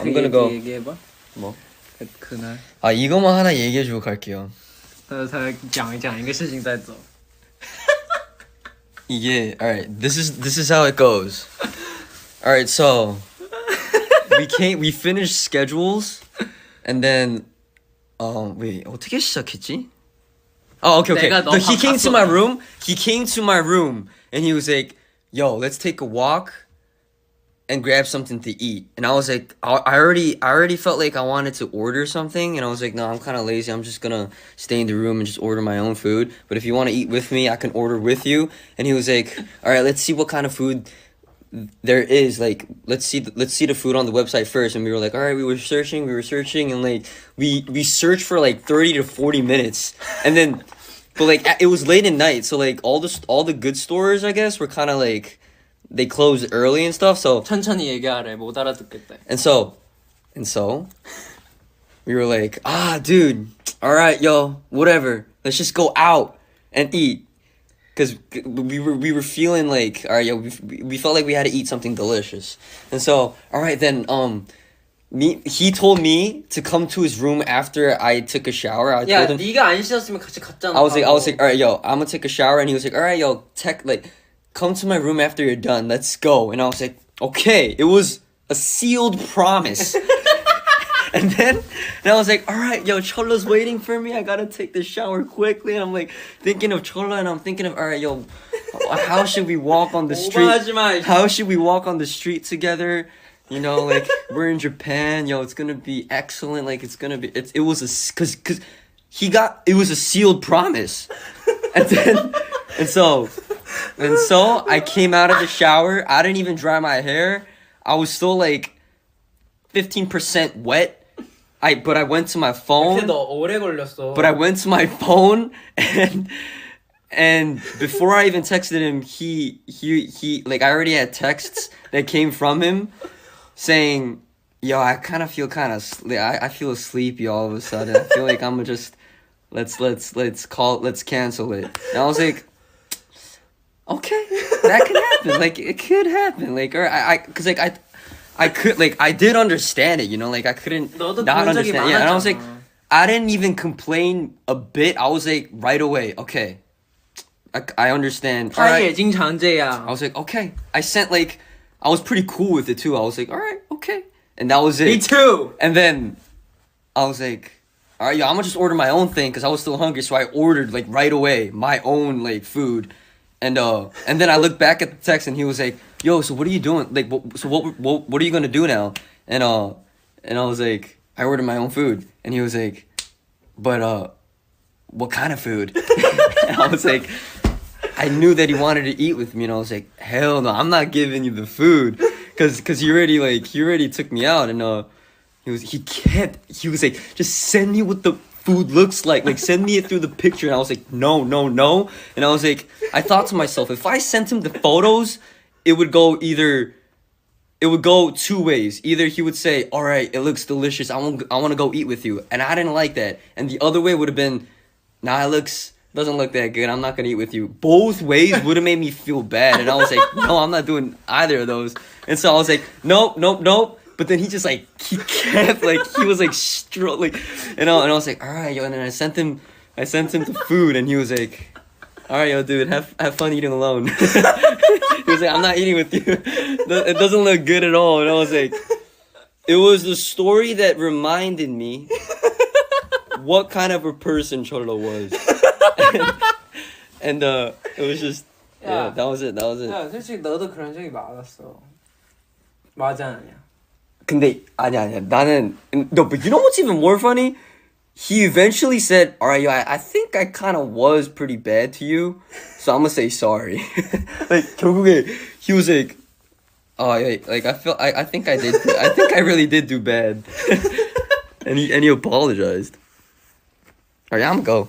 I'm gonna go. 얘기해봐. 뭐? 그날. 아 이거만 하나 얘기해주고 갈게요. 讲一个事情再走. 이게 alright. This is how it goes. Alright, so we finished schedules, and then wait 어떻게 시작했지? Oh, okay. So he came to my room. He came to my room, and he was like, "Yo, let's take a walk and grab something to eat." And I was like, I already felt like I wanted to order something, and I was like, no, I'm kind of lazy. I'm just gonna stay in the room and just order my own food. But if you want to eat with me, I can order with you. And he was like, all right, let's see what kind of food there is. Like, let's see the food on the website first. And we were like, all right, we were searching, and like we searched for like 30 to 40 minutes, and then but like it was late at night, so like all the good stores, I guess, were kind of like they closed early and stuff. So 천천히 얘기하래. 못 알아듣겠대. and so we were like, dude, all right, yo, whatever, let's just go out and eat. Because we were feeling like, all right, yo, we felt like we had to eat something delicious. And so, all right, then, he told me to come to his room after I took a shower. I 야, told him, 네가 안 씻었으면 같이 갔잖아. I was like, all right, yo, I'm gonna take a shower. And he was like, all right, yo, come to my room after you're done. Let's go. And I was like, okay. It was a sealed promise. And I was like, all right, yo, Chola's waiting for me. I gotta take the shower quickly. And I'm like thinking of Chola, and I'm thinking of, all right, yo, how should we walk on the street? How should we walk on the street together? You know, like we're in Japan, yo, it's gonna be excellent. Like it was a sealed promise. And so I came out of the shower. I didn't even dry my hair. I was still like 15% wet. But I went to my phone. 근데 너 오래 걸렸어. But I went to my phone, and before I even texted him, he like I already had texts that came from him saying, "Yo, I kind of feel I feel sleepy all of a sudden. I feel like I'm just let's cancel it." And I was like, okay, that could happen. Like it could happen. Like or cause like I did understand it, you know, like I couldn't not understand. Yeah, and I was like, I didn't even complain a bit. I was like, right away, okay, I understand. All right. I was like, okay. I was pretty cool with it too. I was like, all right, okay, and that was it. Me too. And then I was like, all right, yo, I'm gonna just order my own thing because I was still hungry, so I ordered like right away my own like food. And then I looked back at the text, and he was like, "Yo, so what are you doing? Like, what are you gonna do now?" And I was like, "I ordered my own food." And he was like, "But what kind of food?" And I was like, I knew that he wanted to eat with me, and I was like, "Hell no, I'm not giving you the food, cause he already took me out." And he was like, "Just send me what the food looks like send me it through the picture." And I was like, no. And I was like, I thought to myself, if I sent him the photos, it would go two ways. Either he would say, all right, it looks delicious, I want to go eat with you, and I didn't like that. And the other way would have been, nah, doesn't look that good, I'm not gonna eat with you. Both ways would have made me feel bad. And I was like, no, I'm not doing either of those. And so I was like, nope. But then he just like he kept like he was like struggling, and I was like, all right, yo. And then I sent him the food, and he was like, all right, yo, dude, have fun eating alone. He was like, I'm not eating with you. It doesn't look good at all. And I was like, it was the story that reminded me what kind of a person Cholo was, and it was just yeah, that was it. 야, 솔직히 너도 그런 적이 많았어. 맞아 아니야? 근데 아니야 나는 no, but you know what's even more funny? He eventually said, all right, yo, I think I kind of was pretty bad to you, so I'm gonna say sorry. Like 결국에 he was like, oh yeah, like I think I really did do bad. And he apologized. All right, I'm gonna go.